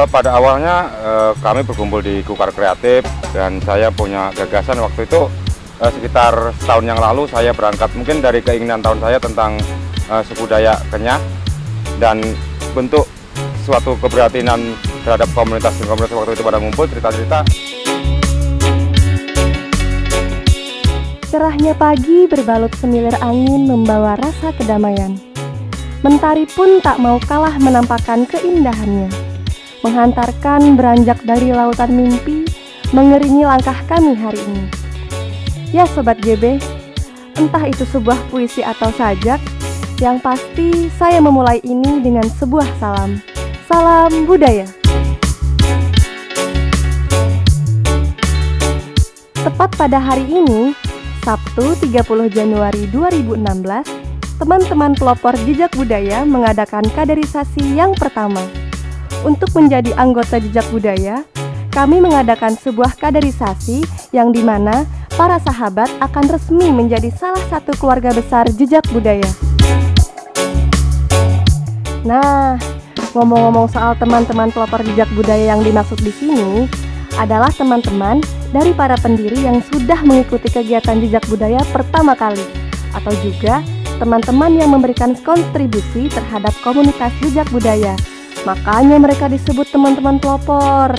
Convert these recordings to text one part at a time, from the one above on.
Pada awalnya kami berkumpul di Kukar Kreatif dan saya punya gagasan waktu itu sekitar setahun yang lalu saya berangkat mungkin dari keinginan tahun saya tentang suku Dayak Kenyah dan bentuk suatu keprihatinan terhadap komunitas waktu itu pada ngumpul cerita-cerita. Cerahnya pagi berbalut semilir angin membawa rasa kedamaian. Mentari pun tak mau kalah menampakkan keindahannya. Menghantarkan beranjak dari lautan mimpi, mengeringi langkah kami hari ini. Ya Sobat GB, entah itu sebuah puisi atau sajak, yang pasti saya memulai ini dengan sebuah salam. Salam budaya. Tepat pada hari ini, Sabtu 30 Januari 2016, teman-teman pelopor jejak budaya mengadakan kaderisasi yang pertama. Untuk menjadi anggota jejak budaya, kami mengadakan sebuah kaderisasi yang dimana para sahabat akan resmi menjadi salah satu keluarga besar jejak budaya. Nah, ngomong-ngomong soal teman-teman pelopor jejak budaya yang dimaksud di sini adalah teman-teman dari para pendiri yang sudah mengikuti kegiatan jejak budaya pertama kali, atau juga teman-teman yang memberikan kontribusi terhadap komunitas jejak budaya. Makanya mereka disebut teman-teman pelopor.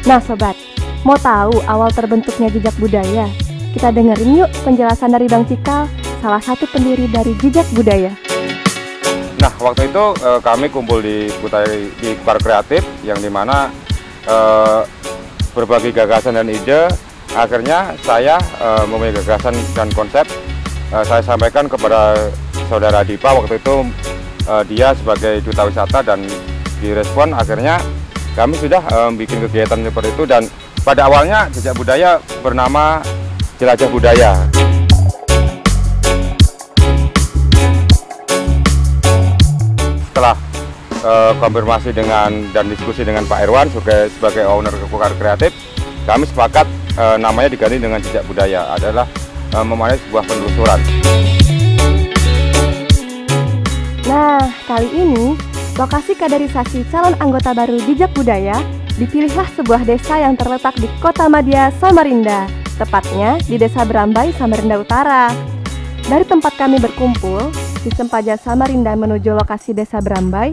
Nah Sobat, mau tahu awal terbentuknya jejak budaya? Kita dengerin yuk penjelasan dari Bang Cikal, salah satu pendiri dari jejak budaya. Nah waktu itu kami kumpul di Kukar Kreatif yang dimana berbagi gagasan dan ide. Akhirnya saya mempunyai gagasan dan konsep. Saya sampaikan kepada Saudara Dipa waktu itu. Dia sebagai duta wisata dan direspon akhirnya kami sudah bikin kegiatan seperti itu dan pada awalnya jejak budaya bernama Jelajah Budaya. Setelah konfirmasi dan diskusi dengan Pak Irwan sebagai owner Kukar Kreatif, kami sepakat namanya diganti dengan Jejak Budaya adalah memanai sebuah penelusuran. Nah, kali ini, lokasi kaderisasi calon anggota baru jejak budaya dipilihlah sebuah desa yang terletak di Kota Madya, Samarinda, tepatnya di Desa Berambai, Samarinda Utara. Dari tempat kami berkumpul, di Sempaja Samarinda menuju lokasi Desa Berambai,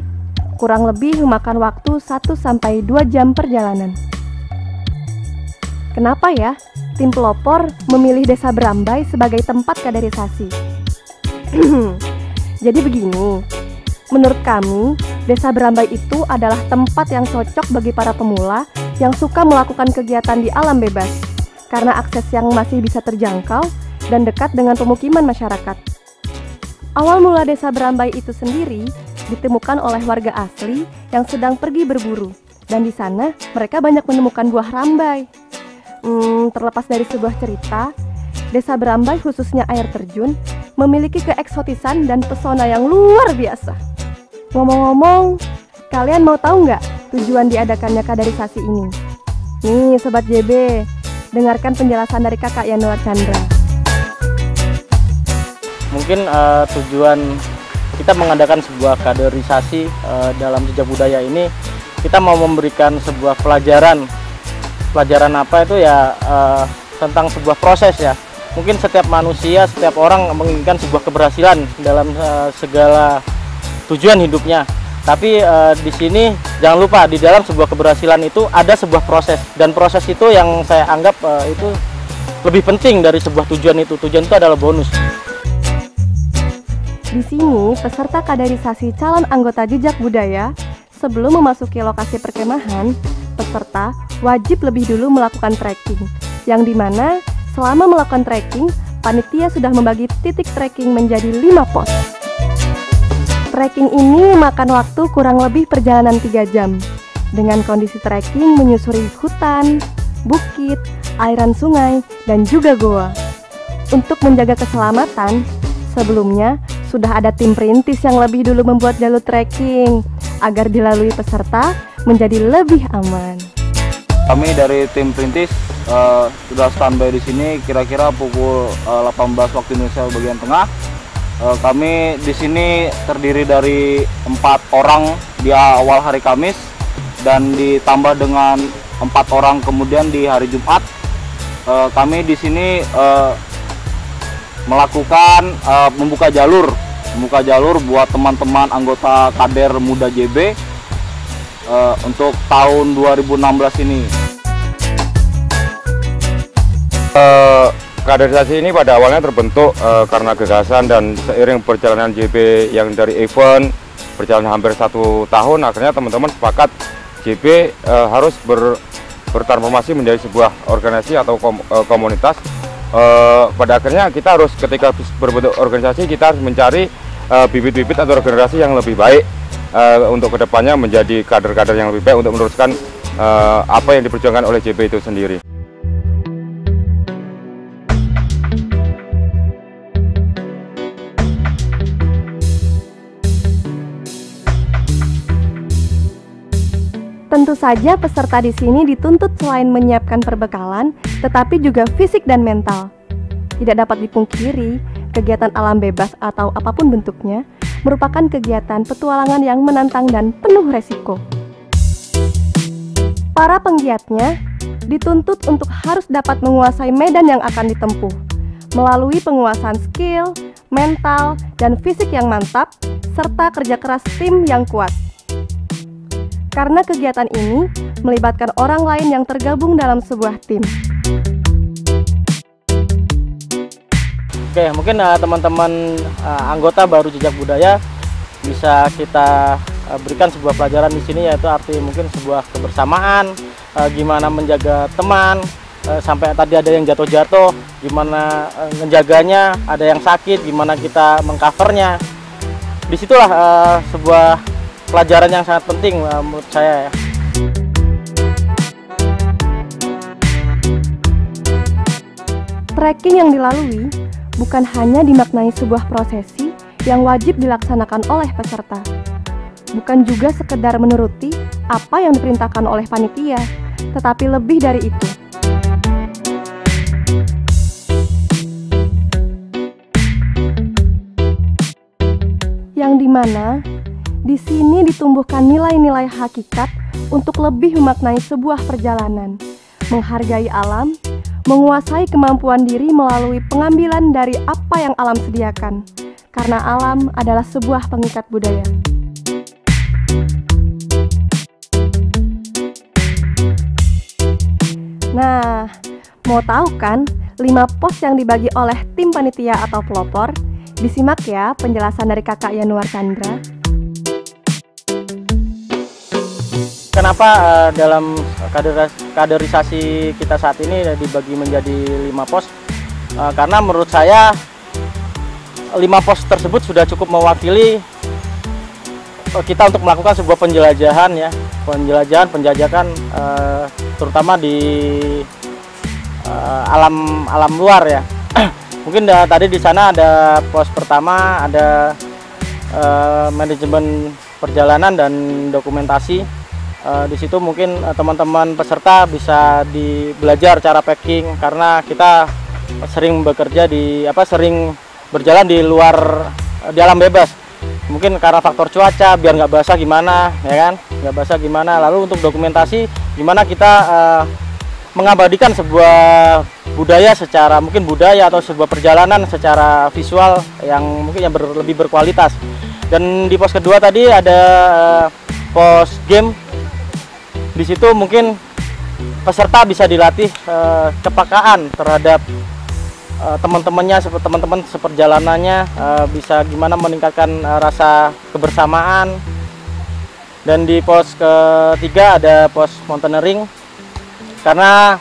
kurang lebih memakan waktu 1-2 jam perjalanan. Kenapa ya tim pelopor memilih Desa Berambai sebagai tempat kaderisasi? Jadi begini, menurut kami, Desa Berambai itu adalah tempat yang cocok bagi para pemula yang suka melakukan kegiatan di alam bebas, karena akses yang masih bisa terjangkau dan dekat dengan pemukiman masyarakat. Awal mula Desa Berambai itu sendiri ditemukan oleh warga asli yang sedang pergi berburu, dan di sana mereka banyak menemukan buah rambai. Terlepas dari sebuah cerita, Desa Berambai khususnya air terjun memiliki keeksotisan dan pesona yang luar biasa. Ngomong-ngomong, kalian mau tahu nggak tujuan diadakannya kaderisasi ini? Nih Sobat JB, dengarkan penjelasan dari Kakak Yanuar Chandra. Mungkin tujuan kita mengadakan sebuah kaderisasi dalam jejak budaya ini, kita mau memberikan sebuah pelajaran. Pelajaran apa itu ya, tentang sebuah proses ya. Mungkin setiap manusia, setiap orang menginginkan sebuah keberhasilan dalam segala tujuan hidupnya. Tapi di sini jangan lupa, di dalam sebuah keberhasilan itu ada sebuah proses, dan proses itu yang saya anggap itu lebih penting dari sebuah tujuan itu. Tujuan itu adalah bonus. Di sini, peserta kaderisasi calon anggota jejak budaya sebelum memasuki lokasi perkemahan, peserta wajib lebih dulu melakukan trekking, yang dimana selama melakukan trekking, panitia sudah membagi titik trekking menjadi 5 pos. Trekking ini memakan waktu kurang lebih perjalanan 3 jam, dengan kondisi trekking menyusuri hutan, bukit, aliran sungai, dan juga goa. Untuk menjaga keselamatan, sebelumnya sudah ada tim perintis yang lebih dulu membuat jalur trekking agar dilalui peserta menjadi lebih aman. Kami dari tim perintis sudah standby di sini kira-kira pukul 18 waktu Indonesia bagian tengah. Kami di sini terdiri dari 4 orang di awal hari Kamis dan ditambah dengan 4 orang kemudian di hari Jumat. Kami di sini melakukan membuka jalur buat teman-teman anggota Kader Muda JB untuk tahun 2016 ini. Kaderisasi ini pada awalnya terbentuk karena gagasan dan seiring perjalanan JB yang dari event berjalan hampir 1 tahun, akhirnya teman-teman sepakat JB harus bertransformasi menjadi sebuah organisasi atau komunitas. Pada akhirnya kita harus, ketika berbentuk organisasi, kita harus mencari bibit-bibit atau organisasi yang lebih baik untuk kedepannya menjadi kader-kader yang lebih baik untuk meneruskan apa yang diperjuangkan oleh JB itu sendiri. Tentu saja peserta di sini dituntut selain menyiapkan perbekalan, tetapi juga fisik dan mental. Tidak dapat dipungkiri, kegiatan alam bebas atau apapun bentuknya merupakan kegiatan petualangan yang menantang dan penuh resiko. Para penggiatnya dituntut untuk harus dapat menguasai medan yang akan ditempuh, melalui penguasaan skill, mental, dan fisik yang mantap, serta kerja keras tim yang kuat. Karena kegiatan ini melibatkan orang lain yang tergabung dalam sebuah tim. Oke, mungkin teman-teman anggota baru jejak budaya bisa kita berikan sebuah pelajaran di sini, yaitu arti mungkin sebuah kebersamaan, gimana menjaga teman, sampai tadi ada yang jatuh-jatuh, gimana menjaganya, ada yang sakit, gimana kita mengcovernya. Disitulah sebuah pelajaran yang sangat penting menurut saya ya. Trekking yang dilalui bukan hanya dimaknai sebuah prosesi yang wajib dilaksanakan oleh peserta, bukan juga sekedar menuruti apa yang diperintahkan oleh panitia, tetapi lebih dari itu. Yang dimana di sini ditumbuhkan nilai-nilai hakikat untuk lebih memaknai sebuah perjalanan, menghargai alam, menguasai kemampuan diri melalui pengambilan dari apa yang alam sediakan, karena alam adalah sebuah pengikat budaya. Nah, mau tahu kan 5 pos yang dibagi oleh tim panitia atau pelopor? Disimak ya penjelasan dari Kakak Yanuar Chandra. Kenapa dalam kaderisasi kita saat ini dibagi menjadi 5 pos? Karena menurut saya 5 pos tersebut sudah cukup mewakili kita untuk melakukan sebuah penjelajahan ya, penjajakan terutama di alam luar ya. Mungkin tadi di sana ada pos pertama, ada manajemen perjalanan dan dokumentasi. Di situ mungkin teman-teman peserta bisa belajar cara packing, karena kita sering bekerja sering berjalan di luar, di alam bebas. Mungkin karena faktor cuaca, biar nggak basah gimana, ya kan? Nggak basah gimana. Lalu untuk dokumentasi, gimana kita mengabadikan sebuah budaya mungkin budaya atau sebuah perjalanan secara visual yang mungkin lebih berkualitas. Dan di pos kedua tadi ada pos game. Di situ mungkin peserta bisa dilatih kepekaan terhadap teman-temannya, teman-teman seperjalanannya, bisa gimana meningkatkan rasa kebersamaan. Dan di pos ketiga ada pos mountaineering, karena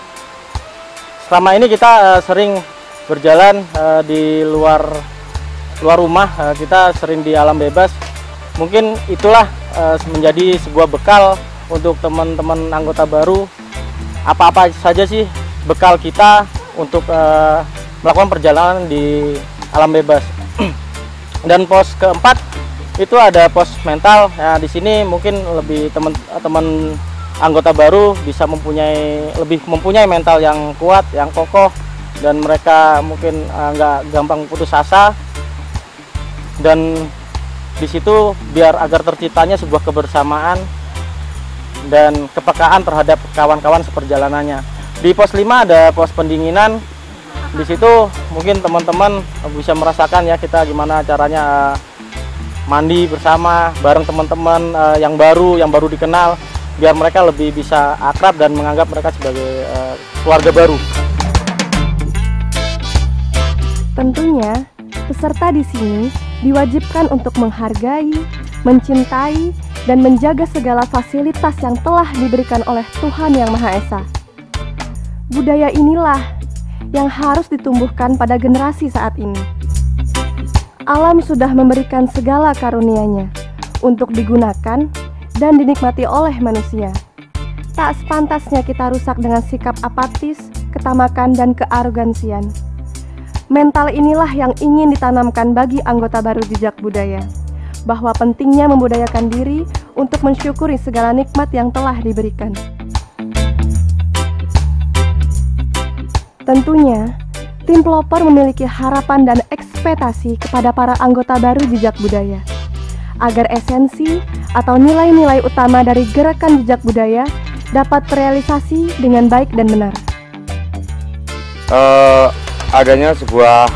selama ini kita sering berjalan di luar rumah, kita sering di alam bebas. Mungkin itulah menjadi sebuah bekal untuk teman-teman anggota baru, apa-apa saja sih bekal kita untuk melakukan perjalanan di alam bebas. Dan pos keempat itu ada pos mental. Nah, di sini mungkin lebih teman-teman anggota baru bisa lebih mempunyai mental yang kuat, yang kokoh, dan mereka mungkin nggak gampang putus asa. Dan di situ biar agar terciptanya sebuah kebersamaan dan kepekaan terhadap kawan-kawan seperjalanannya. Di pos 5 ada pos pendinginan. Di situ mungkin teman-teman bisa merasakan ya kita gimana caranya mandi bersama bareng teman-teman yang baru dikenal, biar mereka lebih bisa akrab dan menganggap mereka sebagai keluarga baru. Tentunya peserta di sini diwajibkan untuk menghargai, mencintai, dan menjaga segala fasilitas yang telah diberikan oleh Tuhan Yang Maha Esa. Budaya inilah yang harus ditumbuhkan pada generasi saat ini. Alam sudah memberikan segala karunia-Nya untuk digunakan dan dinikmati oleh manusia. Tak sepantasnya kita rusak dengan sikap apatis, ketamakan, dan kearogansian. Mental inilah yang ingin ditanamkan bagi anggota baru jejak budaya, bahwa pentingnya membudayakan diri untuk mensyukuri segala nikmat yang telah diberikan. Tentunya, tim pelopor memiliki harapan dan ekspektasi kepada para anggota baru jejak budaya, agar esensi atau nilai-nilai utama dari gerakan jejak budaya dapat terrealisasi dengan baik dan benar. Adanya sebuah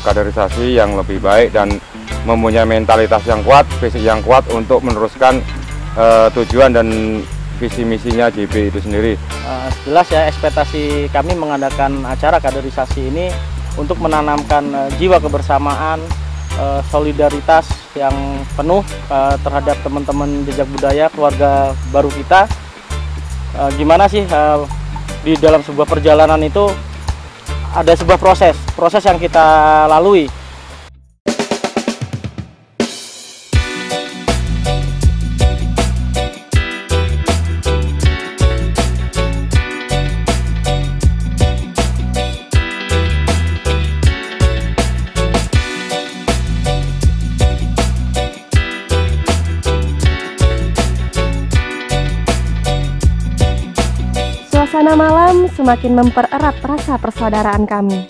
kaderisasi yang lebih baik dan mempunyai mentalitas yang kuat, fisik yang kuat untuk meneruskan tujuan dan visi misinya JB itu sendiri. Jelas ya, ekspektasi kami mengadakan acara kaderisasi ini untuk menanamkan jiwa kebersamaan, solidaritas yang penuh terhadap teman-teman jejak budaya, keluarga baru kita. Gimana sih di dalam sebuah perjalanan itu ada sebuah proses yang kita lalui. Suasana malam semakin mempererat rasa persaudaraan kami.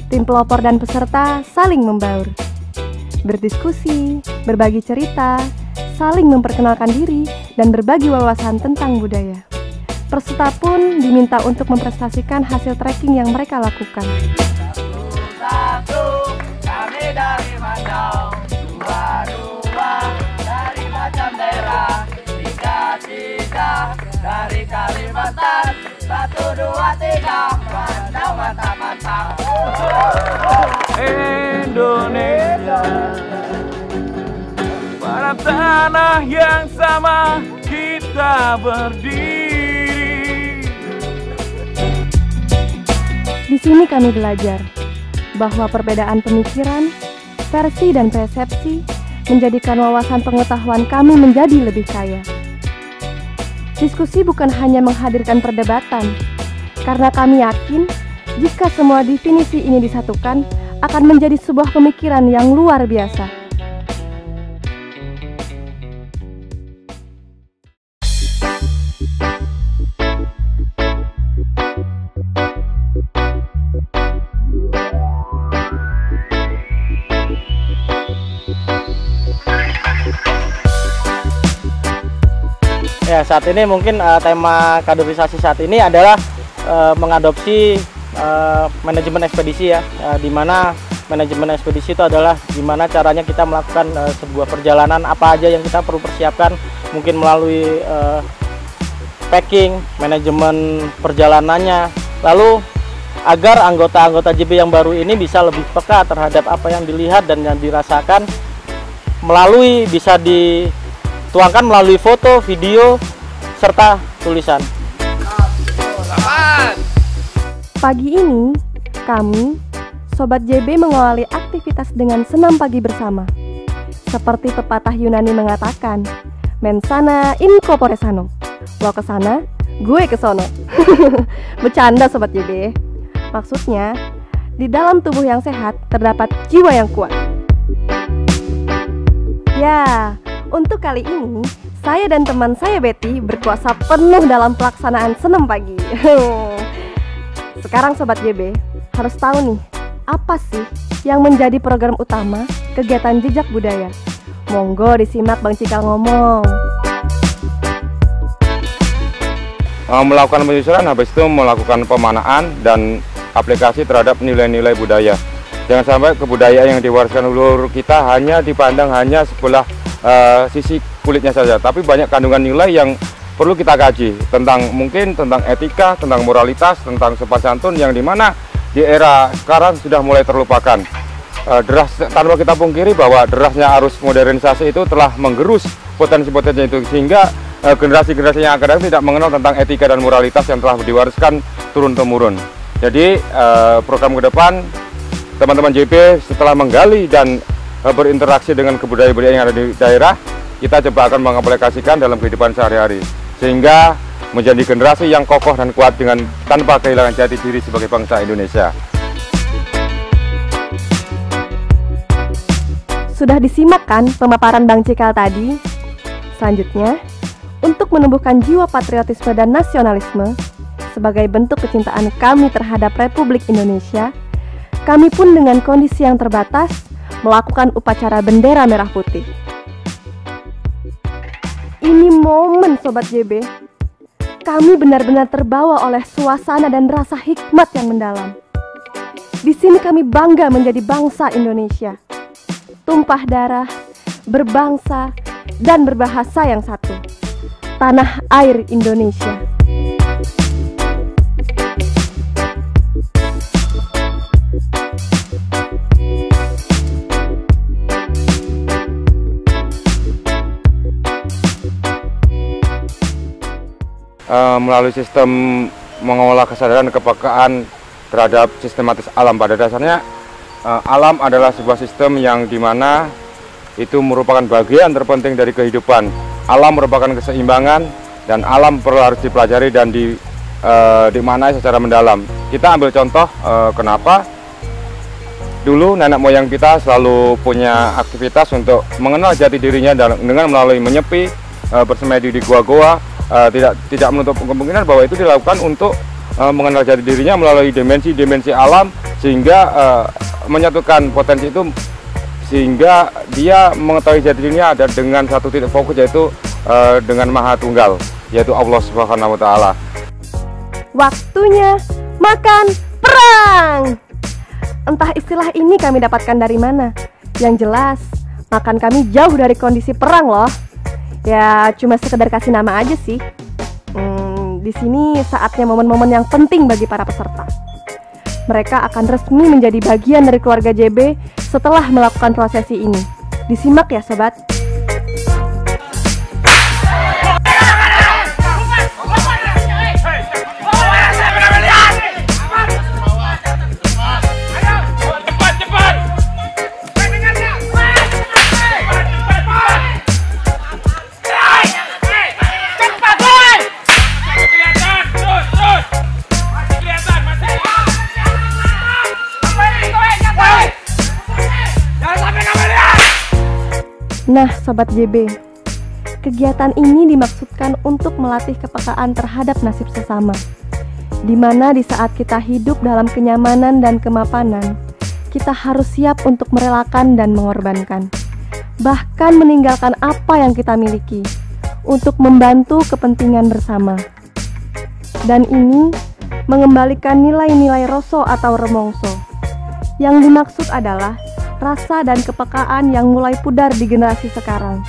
Tim pelopor dan peserta saling membaur, berdiskusi, berbagi cerita, saling memperkenalkan diri, dan berbagi wawasan tentang budaya. Peserta pun diminta untuk memprestasikan hasil trekking yang mereka lakukan. Satu, kami dari Mandau. Dua, dari macam daerah. Tiga, dari Kalimantan. 1, 2, 3, Mandau mantap. Indonesia, pada tanah yang sama kita berdiri. Di sini kami belajar bahwa perbedaan pemikiran, versi dan persepsi menjadikan wawasan pengetahuan kami menjadi lebih kaya. Diskusi bukan hanya menghadirkan perdebatan, karena kami yakin jika semua definisi ini disatukan akan menjadi sebuah pemikiran yang luar biasa. Ya, saat ini mungkin tema kaderisasi saat ini adalah mengadopsi manajemen ekspedisi ya, di mana manajemen ekspedisi itu adalah gimana caranya kita melakukan sebuah perjalanan, apa aja yang kita perlu persiapkan, mungkin melalui packing, manajemen perjalanannya, lalu agar anggota-anggota JB yang baru ini bisa lebih peka terhadap apa yang dilihat dan yang dirasakan bisa dituangkan melalui foto, video, serta tulisan. Pagi ini, kami, Sobat JB mengawali aktivitas dengan senam pagi bersama. Seperti pepatah Yunani mengatakan, mensana in corpore sano. Lo kesana, gue kesono. Bercanda Sobat JB. Maksudnya, di dalam tubuh yang sehat terdapat jiwa yang kuat. Ya, untuk kali ini, saya dan teman saya Betty berkuasa penuh dalam pelaksanaan senam pagi. Sekarang Sobat JB harus tahu nih, apa sih yang menjadi program utama kegiatan jejak budaya? Monggo disimak Bang Cikal ngomong. Melakukan penyusuran, habis itu melakukan pemanaan dan aplikasi terhadap nilai-nilai budaya. Jangan sampai kebudayaan yang diwariskan leluhur kita hanya dipandang hanya sebelah sisi kulitnya saja, tapi banyak kandungan nilai yang perlu kita kaji mungkin tentang etika, tentang moralitas, tentang sopan santun yang dimana di era sekarang sudah mulai terlupakan. Tanpa kita pungkiri bahwa derasnya arus modernisasi itu telah menggerus potensi-potensi itu, sehingga generasi-generasi yang akan datang tidak mengenal tentang etika dan moralitas yang telah diwariskan turun-temurun. Jadi program ke depan teman-teman JP setelah menggali dan berinteraksi dengan kebudayaan-budayaan yang ada di daerah, kita coba akan mengaplikasikan dalam kehidupan sehari-hari, sehingga menjadi generasi yang kokoh dan kuat tanpa kehilangan jati diri sebagai bangsa Indonesia. Sudah disimak kan pemaparan Bang Cikal tadi? Selanjutnya, untuk menumbuhkan jiwa patriotisme dan nasionalisme sebagai bentuk kecintaan kami terhadap Republik Indonesia, kami pun dengan kondisi yang terbatas melakukan upacara bendera merah putih. Ini momen Sobat JB, kami benar-benar terbawa oleh suasana dan rasa hikmat yang mendalam. Di sini kami bangga menjadi bangsa Indonesia, tumpah darah, berbangsa, dan berbahasa yang satu, tanah air Indonesia. Melalui sistem mengolah kesadaran dan kepekaan terhadap sistematis alam. Pada dasarnya alam adalah sebuah sistem yang dimana itu merupakan bagian terpenting dari kehidupan. Alam merupakan keseimbangan dan alam perlu harus dipelajari dan dimaknai secara mendalam. Kita ambil contoh kenapa dulu nenek moyang kita selalu punya aktivitas untuk mengenal jati dirinya dengan melalui menyepi, bersemedi di gua-gua. Tidak menutup kemungkinan bahwa itu dilakukan untuk mengenal jati dirinya melalui dimensi alam, sehingga menyatukan potensi itu, sehingga dia mengetahui jati dirinya ada dengan satu titik fokus, yaitu dengan Maha Tunggal, yaitu Allah Subhanahu wa Ta'ala. Waktunya makan perang. Entah istilah ini kami dapatkan dari mana. Yang jelas, makan kami jauh dari kondisi perang loh. Ya cuma sekedar kasih nama aja sih. Di sini saatnya momen-momen yang penting bagi para peserta. Mereka akan resmi menjadi bagian dari keluarga JB setelah melakukan prosesi ini. Disimak ya sobat. Nah, Sobat JB, kegiatan ini dimaksudkan untuk melatih kepekaan terhadap nasib sesama, di mana di saat kita hidup dalam kenyamanan dan kemapanan, kita harus siap untuk merelakan dan mengorbankan, bahkan meninggalkan apa yang kita miliki, untuk membantu kepentingan bersama. Dan ini mengembalikan nilai-nilai roso atau remongso. Yang dimaksud adalah rasa dan kepekaan yang mulai pudar di generasi sekarang.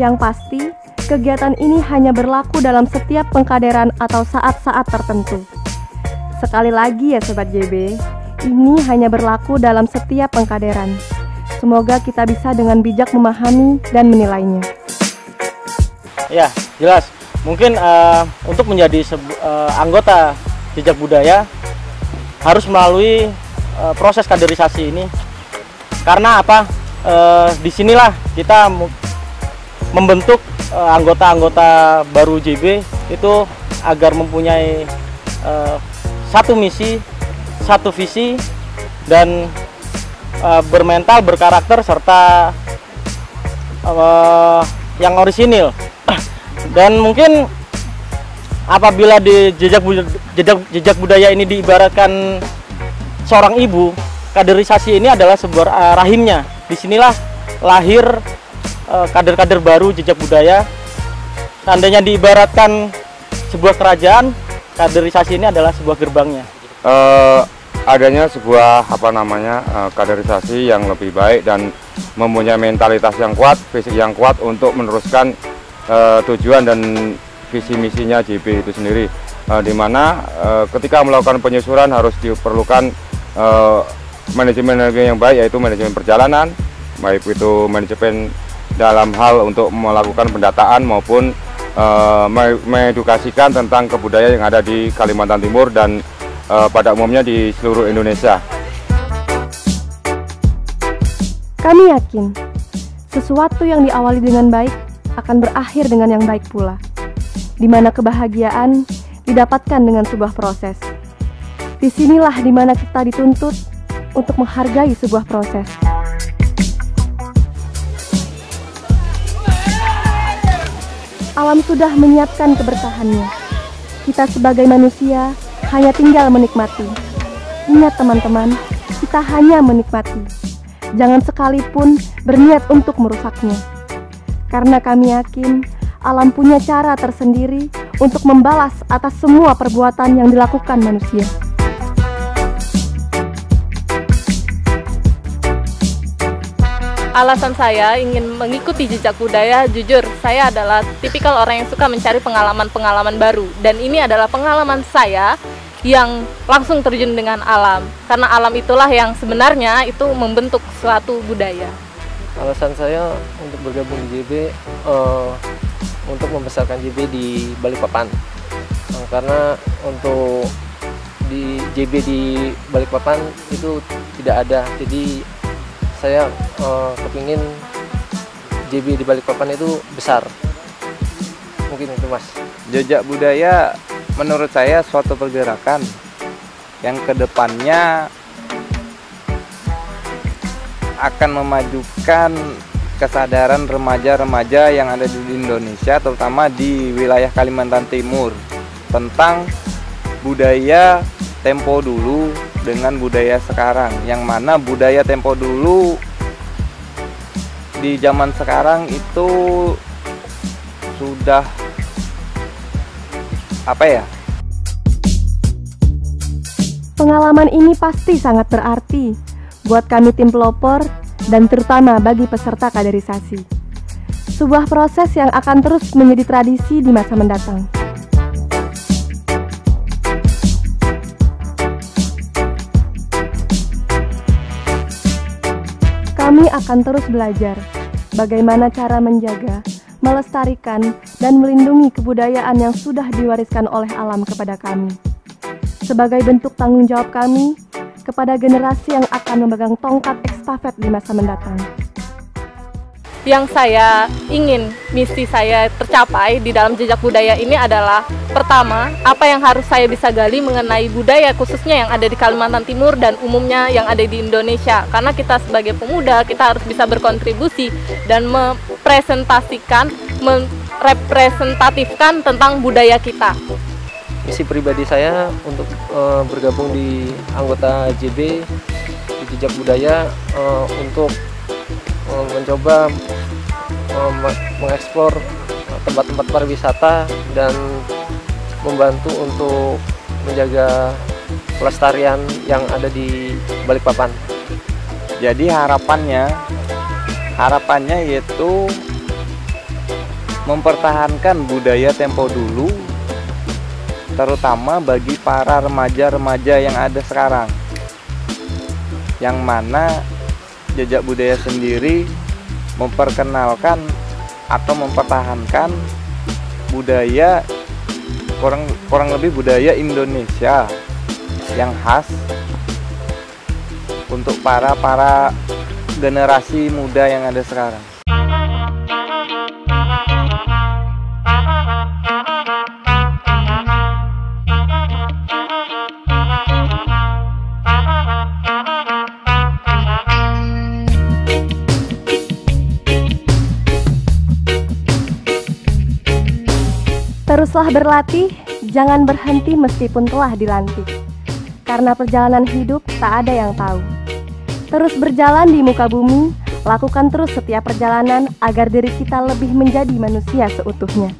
Yang pasti, kegiatan ini hanya berlaku dalam setiap pengkaderan atau saat-saat tertentu. Sekali lagi ya Sobat JB, ini hanya berlaku dalam setiap pengkaderan. Semoga kita bisa dengan bijak memahami dan menilainya. Ya, jelas. Mungkin untuk menjadi anggota jejak budaya harus melalui proses kaderisasi ini. Karena apa? Disinilah kita membentuk anggota-anggota baru JB itu agar mempunyai satu misi, satu visi, dan bermental, berkarakter, serta yang orisinil. Dan mungkin apabila di jejak budaya ini diibaratkan seorang ibu, kaderisasi ini adalah sebuah rahimnya. Disinilah lahir kader-kader baru jejak budaya. Seandainya diibaratkan sebuah kerajaan, kaderisasi ini adalah sebuah gerbangnya. Adanya sebuah kaderisasi yang lebih baik dan mempunyai mentalitas yang kuat, fisik yang kuat untuk meneruskan tujuan dan visi misinya JB itu sendiri. Di mana ketika melakukan penyusuran harus diperlukan manajemen yang baik, yaitu manajemen perjalanan, baik itu manajemen dalam hal untuk melakukan pendataan maupun mengedukasikan tentang kebudayaan yang ada di Kalimantan Timur dan pada umumnya di seluruh Indonesia. Kami yakin sesuatu yang diawali dengan baik akan berakhir dengan yang baik pula, di mana kebahagiaan didapatkan dengan sebuah proses. Disinilah di mana kita dituntut untuk menghargai sebuah proses. Alam sudah menyiapkan keberkahannya. Kita sebagai manusia hanya tinggal menikmati. Ingat teman-teman, kita hanya menikmati. Jangan sekalipun berniat untuk merusaknya. Karena kami yakin alam punya cara tersendiri untuk membalas atas semua perbuatan yang dilakukan manusia. Alasan saya ingin mengikuti jejak budaya, jujur saya adalah tipikal orang yang suka mencari pengalaman-pengalaman baru. Dan ini adalah pengalaman saya yang langsung terjun dengan alam. Karena alam itulah yang sebenarnya itu membentuk suatu budaya. Alasan saya untuk bergabung di JB, untuk membesarkan JB di Balikpapan. Karena untuk di JB di Balikpapan itu tidak ada, jadi saya kepingin JB di Balikpapan itu besar. Mungkin itu Mas. Jejak budaya menurut saya suatu pergerakan yang kedepannya akan memajukan kesadaran remaja-remaja yang ada di Indonesia, terutama di wilayah Kalimantan Timur, tentang budaya tempo dulu dengan budaya sekarang, yang mana budaya tempo dulu di zaman sekarang itu sudah Pengalaman ini pasti sangat berarti buat kami tim pelopor dan terutama bagi peserta kaderisasi. Sebuah proses yang akan terus menjadi tradisi di masa mendatang. Kami akan terus belajar bagaimana cara menjaga, melestarikan, dan melindungi kebudayaan yang sudah diwariskan oleh alam kepada kami. Sebagai bentuk tanggung jawab kami kepada generasi yang akan memegang tongkat estafet di masa mendatang. Yang saya ingin misi saya tercapai di dalam jejak budaya ini adalah, pertama, apa yang harus saya bisa gali mengenai budaya khususnya yang ada di Kalimantan Timur dan umumnya yang ada di Indonesia. Karena kita sebagai pemuda, kita harus bisa berkontribusi dan merepresentatifkan tentang budaya kita. Misi pribadi saya untuk bergabung di anggota JB di jejak budaya untuk mencoba mengeksplor tempat-tempat pariwisata dan membantu untuk menjaga pelestarian yang ada di Balikpapan. Jadi harapannya yaitu mempertahankan budaya tempo dulu, terutama bagi para remaja-remaja yang ada sekarang, yang mana jejak budaya sendiri memperkenalkan atau mempertahankan budaya kurang lebih budaya Indonesia yang khas untuk para generasi muda yang ada sekarang. Teruslah berlatih, jangan berhenti meskipun telah dilantik. Karena perjalanan hidup tak ada yang tahu. Terus berjalan di muka bumi, lakukan terus setiap perjalanan agar diri kita lebih menjadi manusia seutuhnya.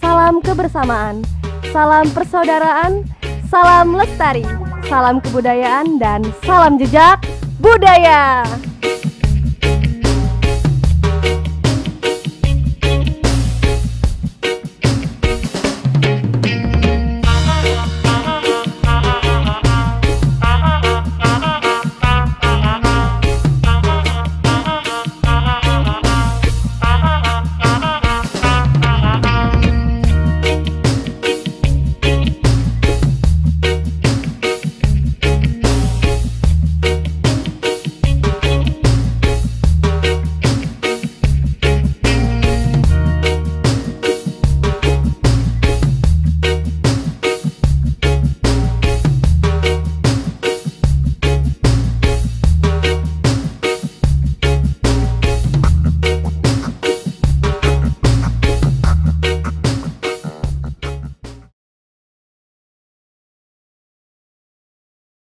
Salam kebersamaan, salam persaudaraan, salam lestari, salam kebudayaan, dan salam jejak budaya.